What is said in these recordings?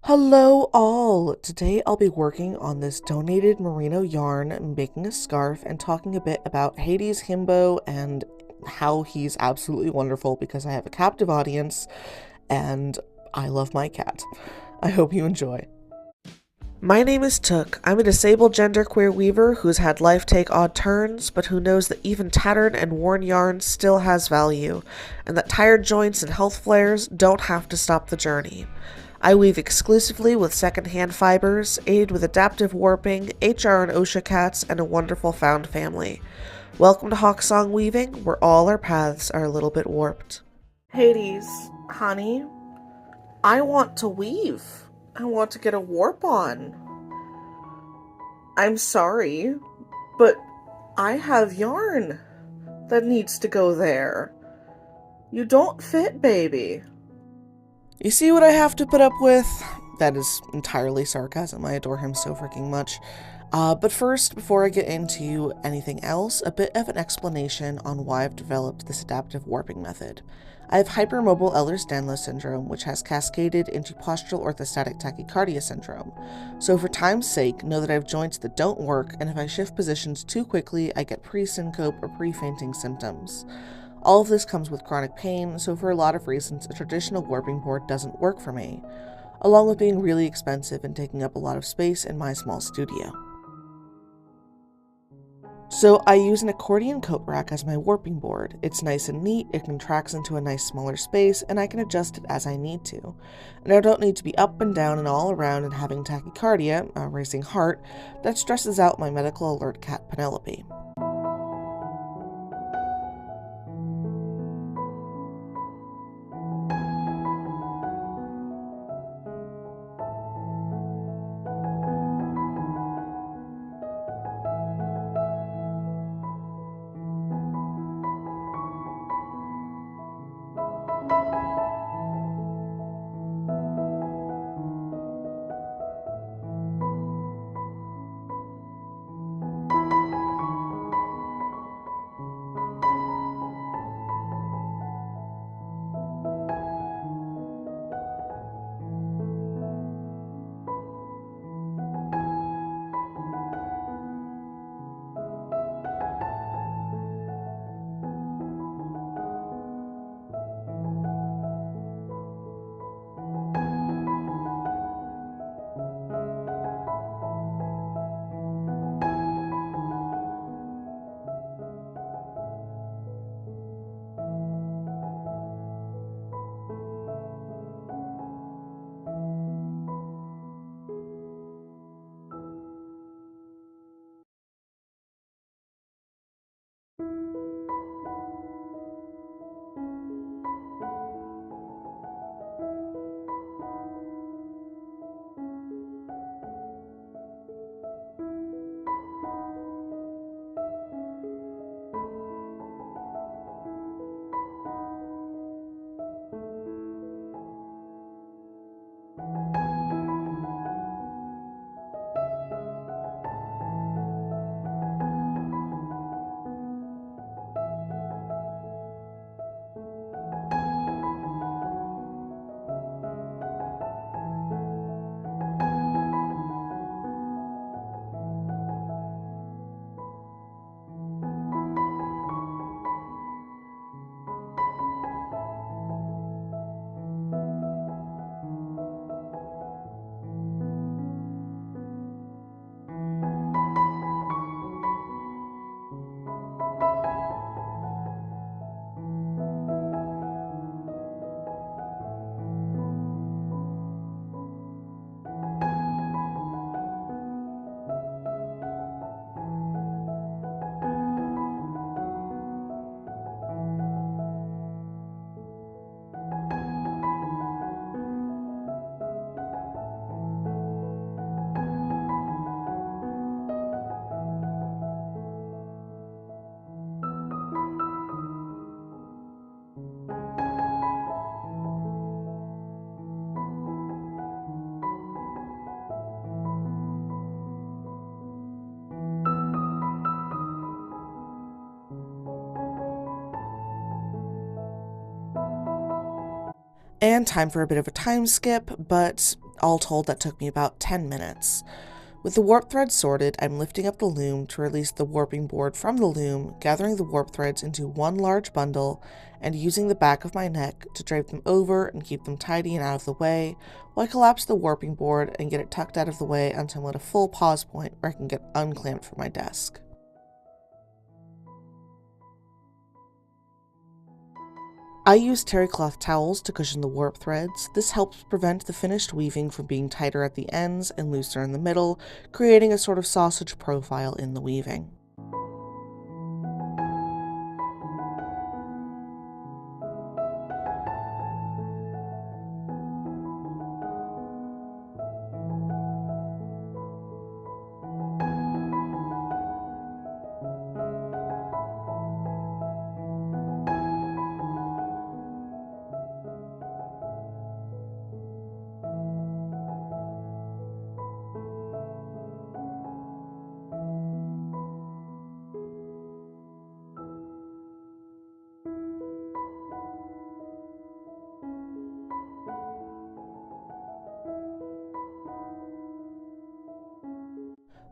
Hello all! Today I'll be working on this donated merino yarn, making a scarf, and talking a bit about Hades Himbo and how he's absolutely wonderful because I have a captive audience and I love my cat. I hope you enjoy. My name is Took. I'm a disabled genderqueer weaver who's had life take odd turns, but who knows that even tattered and worn yarn still has value, and that tired joints and health flares don't have to stop the journey. I weave exclusively with secondhand fibers, aided with adaptive warping, HR and OSHA cats, and a wonderful found family. Welcome to Hawksong Weaving, where all our paths are a little bit warped. Hades, honey, I want to weave. I want to get a warp on. I'm sorry, but I have yarn that needs to go there. You don't fit, baby. You see what I have to put up with? That is entirely sarcasm. I adore him so freaking much. But first, before I get into anything else, a bit of an explanation on why I've developed this adaptive warping method. I have hypermobile Ehlers-Danlos syndrome, which has cascaded into postural orthostatic tachycardia syndrome. So for time's sake, know that I have joints that don't work, and if I shift positions too quickly, I get pre-syncope or pre-fainting symptoms. All of this comes with chronic pain, so for a lot of reasons, a traditional warping board doesn't work for me, along with being really expensive and taking up a lot of space in my small studio. So I use an accordion coat rack as my warping board. It's nice and neat, it contracts into a nice smaller space, and I can adjust it as I need to. And I don't need to be up and down and all around and having tachycardia, a racing heart, that stresses out my medical alert cat Penelope. And time for a bit of a time skip, but All told, that took me about 10 minutes. With the warp threads sorted, I'm lifting up the loom to release the warping board from the loom, gathering the warp threads into one large bundle, and using the back of my neck to drape them over and keep them tidy and out of the way, while I collapse the warping board and get it tucked out of the way until I'm at a full pause point where I can get unclamped from my desk. I use terry cloth towels to cushion the warp threads. This helps prevent the finished weaving from being tighter at the ends and looser in the middle, creating a sort of sausage profile in the weaving.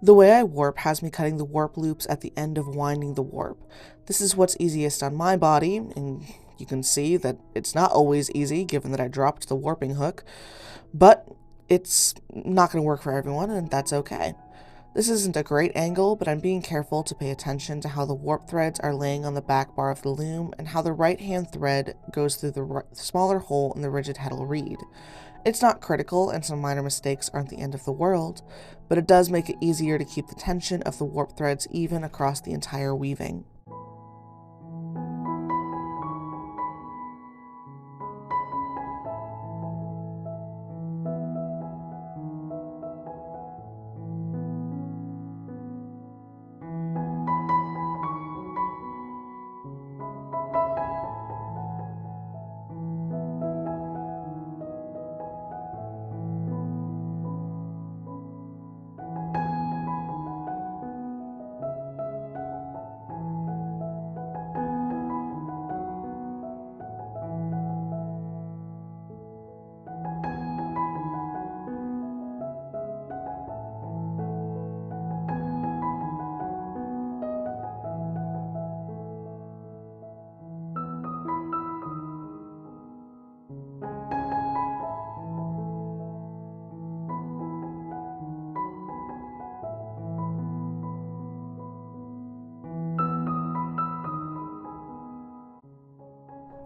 The way I warp has me cutting the warp loops at the end of winding the warp. This is what's easiest on my body, and you can see that it's not always easy given that I dropped the warping hook, but it's not going to work for everyone, and that's okay. This isn't a great angle, but I'm being careful to pay attention to how the warp threads are laying on the back bar of the loom and how the right-hand thread goes through the smaller hole in the rigid heddle reed. It's not critical, and some minor mistakes aren't the end of the world, but it does make it easier to keep the tension of the warp threads even across the entire weaving.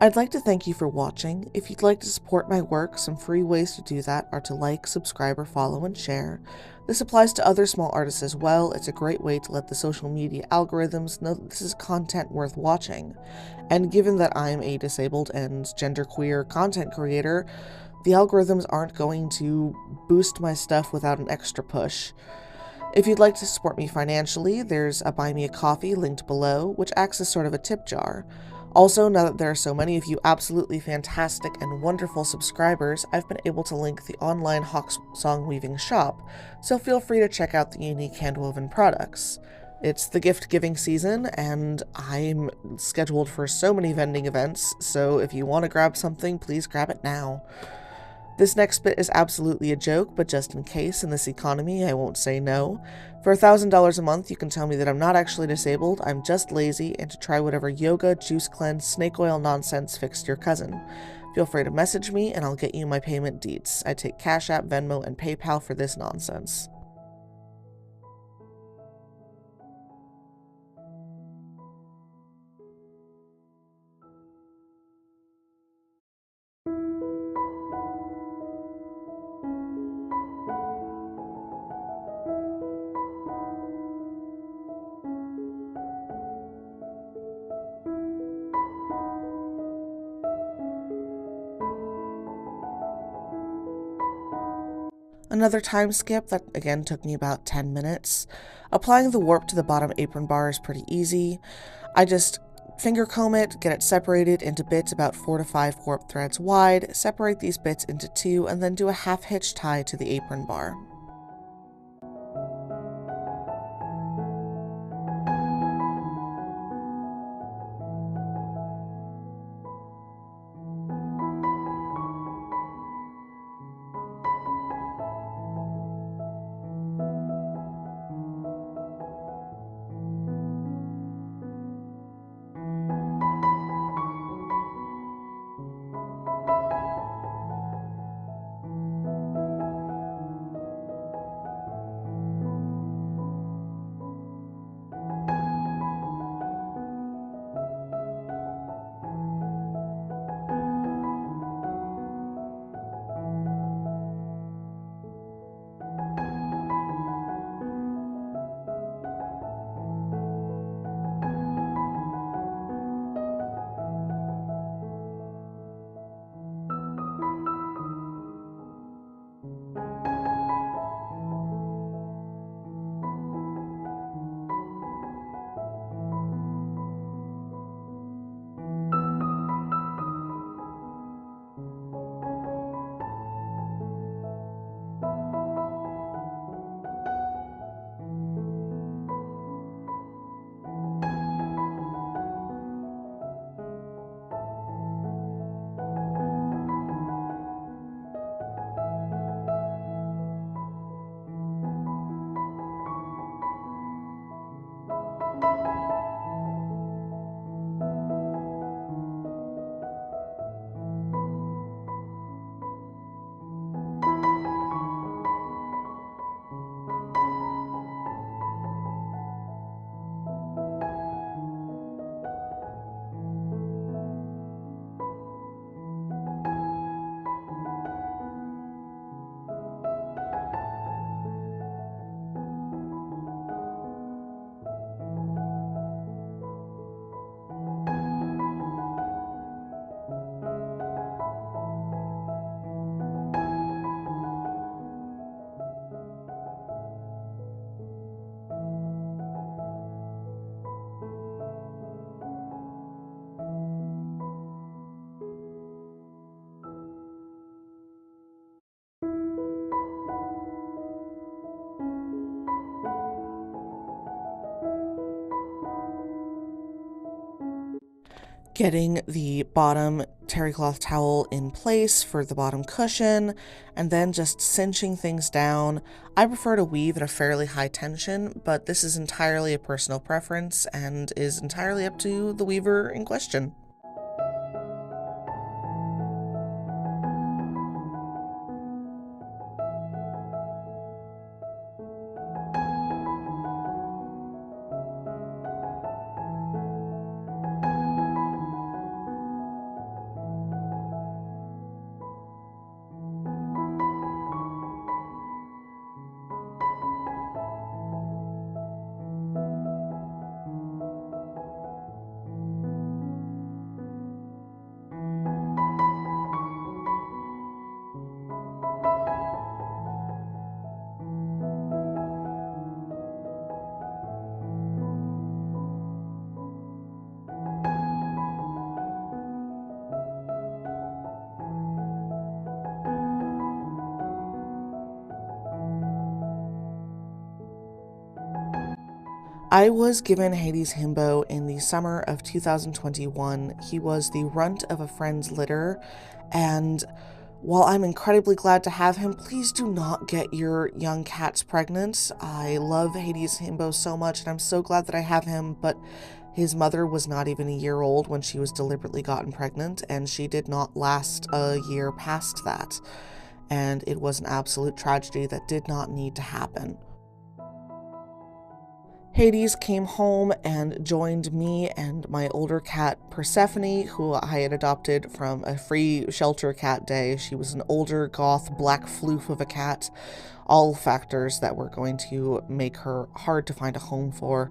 I'd like to thank you for watching. If you'd like to support my work, some free ways to do that are to like, subscribe, or follow and share. This applies to other small artists as well. It's a great way to let the social media algorithms know that this is content worth watching. And given that I'm a disabled and genderqueer content creator, the algorithms aren't going to boost my stuff without an extra push. If you'd like to support me financially, there's a Buy Me a Coffee linked below, which acts as sort of a tip jar. Also, now that there are so many of you absolutely fantastic and wonderful subscribers, I've been able to link the online Hawk Song Weaving shop, so feel free to check out the unique handwoven products. It's the gift-giving season, and I'm scheduled for so many vending events, so if you want to grab something, please grab it now. This next bit is absolutely a joke, but just in case, in this economy, I won't say no. For $1,000 a month, you can tell me that I'm not actually disabled, I'm just lazy, and to try whatever yoga, juice cleanse, snake oil nonsense fixed your cousin. Feel free to message me, and I'll get you my payment deets. I take Cash App, Venmo, and PayPal for this nonsense. Another time skip that again took me about 10 minutes. Applying the warp to the bottom apron bar is pretty easy. I just finger comb it, get it separated into bits about 4 to 5 warp threads wide, separate these bits into 2, and then do a half hitch tie to the apron bar. getting the bottom terry cloth towel in place for the bottom cushion, and then just cinching things down. I prefer to weave at a fairly high tension, but this is entirely a personal preference and is entirely up to the weaver in question. I was given Hades Himbo in the summer of 2021. He was the runt of a friend's litter, and while I'm incredibly glad to have him, please do not get your young cats pregnant. I love Hades Himbo so much, and I'm so glad that I have him, but his mother was not even a year old when she was deliberately gotten pregnant, and she did not last a year past that. And it was an absolute tragedy that did not need to happen. Hades came home and joined me and my older cat, Persephone, who I had adopted from a free shelter cat day. She was an older, goth, black floof of a cat, all factors that were going to make her hard to find a home for.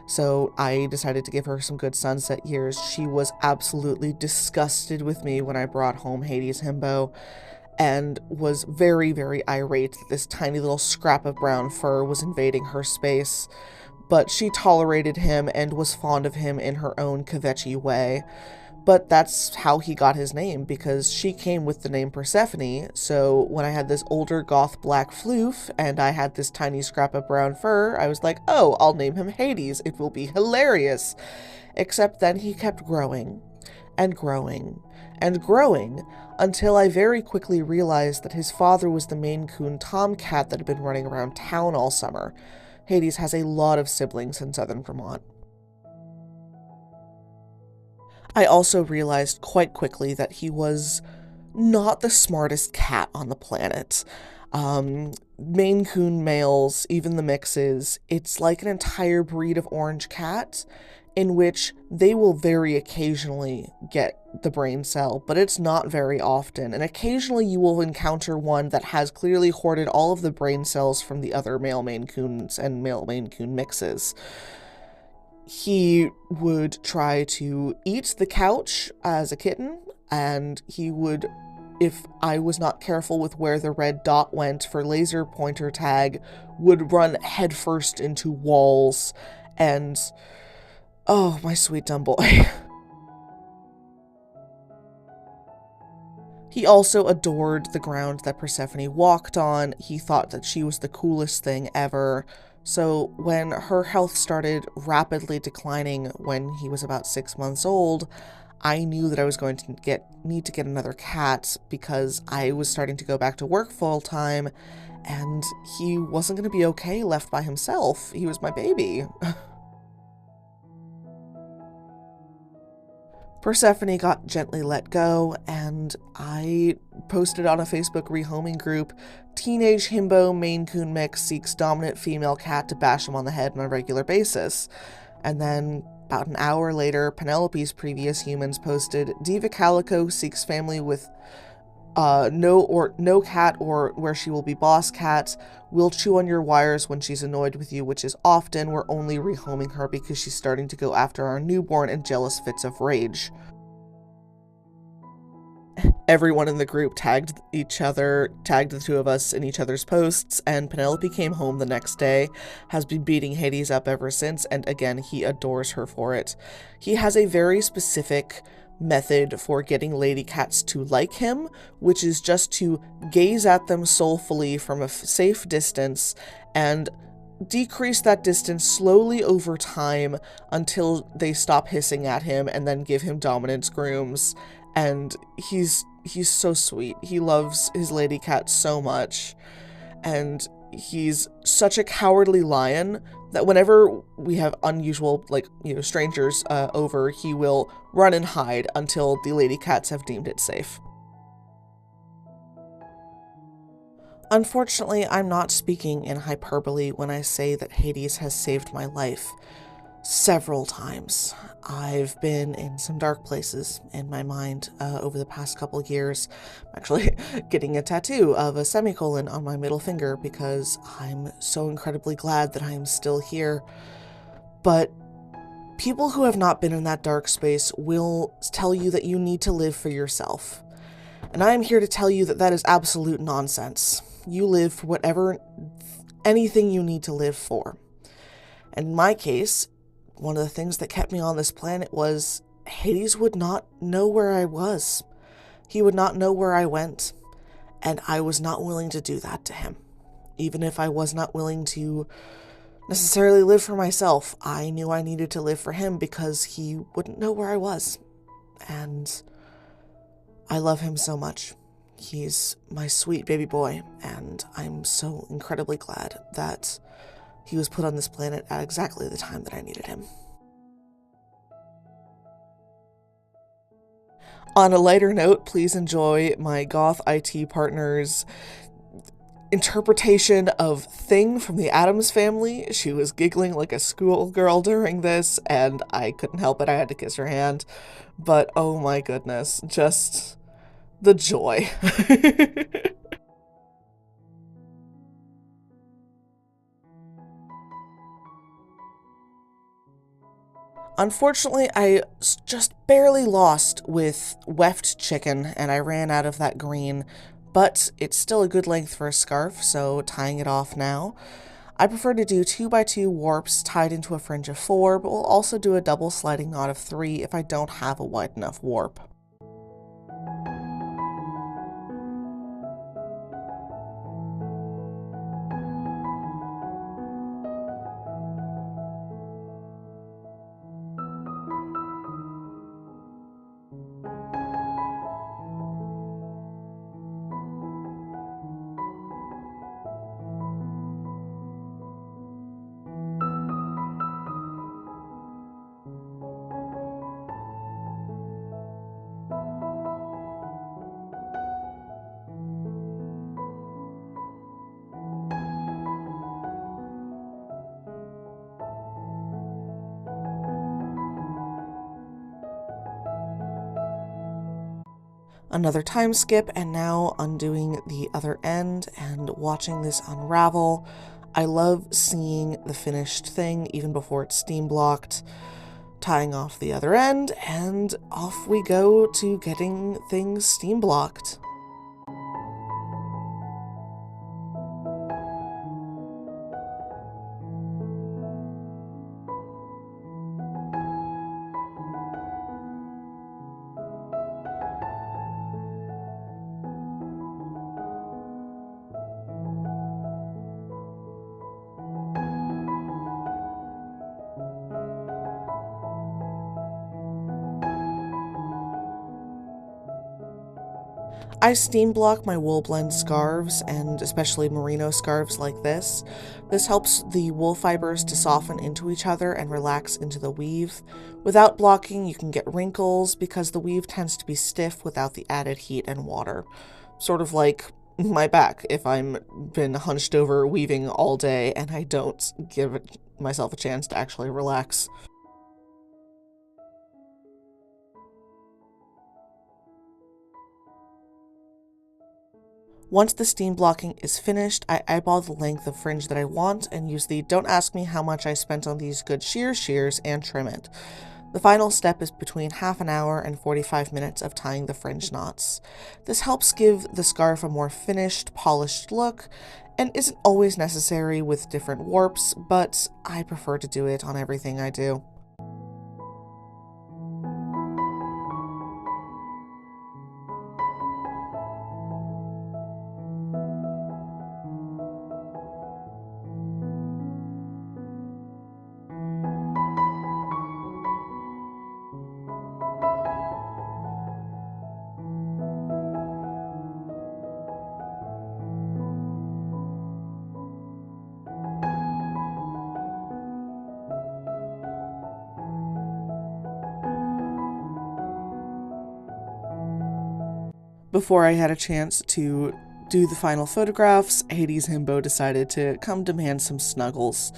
So I decided to give her some good sunset years. She was absolutely disgusted with me when I brought home Hades Himbo, and was very, very irate that this tiny little scrap of brown fur was invading her space. But she tolerated him and was fond of him in her own kvetchy way. But that's how he got his name, because she came with the name Persephone, so when I had this older goth black floof and I had this tiny scrap of brown fur, I was like, oh, I'll name him Hades, it will be hilarious. Except then he kept growing, and growing, and growing, until I very quickly realized that his father was the Maine Coon tomcat that had been running around town all summer. Hades has a lot of siblings in southern Vermont. I also realized quite quickly that he was not the smartest cat on the planet. Maine Coon males, even the mixes, it's like an entire breed of orange cat in which they will very occasionally get the brain cell, but it's not very often. And occasionally you will encounter one that has clearly hoarded all of the brain cells from the other male Maine Coons and male Maine Coon mixes. He would try to eat the couch as a kitten, and he would, if I was not careful with where the red dot went for laser pointer tag, would run headfirst into walls, and oh, my sweet dumb boy. He also adored the ground that Persephone walked on. He thought that she was the coolest thing ever. So when her health started rapidly declining when he was about 6 months old, I knew that I was going to need to get another cat because I was starting to go back to work full time, and he wasn't going to be okay left by himself. He was my baby. Persephone got gently let go, and I posted on a Facebook rehoming group, "Teenage Himbo Maine Coon mix seeks dominant female cat to bash him on the head on a regular basis." And then, about an hour later, Penelope's previous humans posted, "Diva Calico seeks family with no cat or where she will be boss cat, will chew on your wires when she's annoyed with you, which is often. We're only rehoming her because she's starting to go after our newborn in jealous fits of rage." Everyone in the group tagged the two of us in each other's posts, and Penelope came home the next day, has been beating Hades up ever since, and again, he adores her for it. He has a very specific method for getting lady cats to like him, which is just to gaze at them soulfully from a safe distance and decrease that distance slowly over time until they stop hissing at him and then give him dominance grooms. And he's so sweet. He loves his lady cat so much. And he's such a cowardly lion that whenever we have unusual, strangers over, he will run and hide until the lady cats have deemed it safe. Unfortunately, I'm not speaking in hyperbole when I say that Hades has saved my life several times. I've been in some dark places in my mind over the past couple years. I'm actually getting a tattoo of a semicolon on my middle finger because I'm so incredibly glad that I am still here. But people who have not been in that dark space will tell you that you need to live for yourself. And I am here to tell you that that is absolute nonsense. You live for anything you need to live for. And in my case, one of the things that kept me on this planet was Hades would not know where I was. He would not know where I went, and I was not willing to do that to him. Even if I was not willing to necessarily live for myself, I knew I needed to live for him because he wouldn't know where I was. And I love him so much. He's my sweet baby boy, and I'm so incredibly glad that he was put on this planet at exactly the time that I needed him. On a lighter note, please enjoy my goth IT partner's interpretation of Thing from the Addams Family. She was giggling like a schoolgirl during this, and I couldn't help it. I had to kiss her hand. But oh my goodness, just the joy. Unfortunately, I just barely lost with weft chicken, and I ran out of that green, but it's still a good length for a scarf, so tying it off now. I prefer to do 2x2 warps tied into a fringe of 4, but will also do a double sliding knot of 3 if I don't have a wide enough warp. Another time skip, and now undoing the other end and watching this unravel. I love seeing the finished thing even before it's steam blocked. Tying off the other end, and off we go to getting things steam blocked. I steam block my wool blend scarves, and especially merino scarves like this. This helps the wool fibers to soften into each other and relax into the weave. Without blocking, you can get wrinkles because the weave tends to be stiff without the added heat and water. Sort of like my back if I'm been hunched over weaving all day and I don't give myself a chance to actually relax. Once the steam blocking is finished, I eyeball the length of fringe that I want and use the "don't ask me how much I spent on these good shears and trim it." The final step is between half an hour and 45 minutes of tying the fringe knots. This helps give the scarf a more finished, polished look, and isn't always necessary with different warps, but I prefer to do it on everything I do. Before I had a chance to do the final photographs, Hades Himbo decided to come demand some snuggles.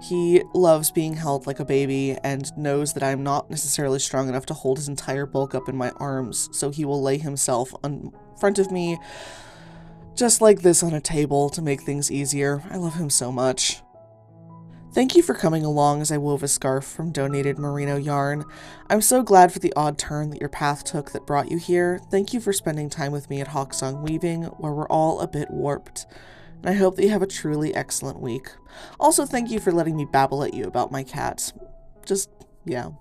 He loves being held like a baby and knows that I'm not necessarily strong enough to hold his entire bulk up in my arms, so he will lay himself in front of me just like this on a table to make things easier. I love him so much. Thank you for coming along as I wove a scarf from donated merino yarn. I'm so glad for the odd turn that your path took that brought you here. Thank you for spending time with me at Hawksong Weaving, where we're all a bit warped. And I hope that you have a truly excellent week. Also, thank you for letting me babble at you about my cat. Just, yeah.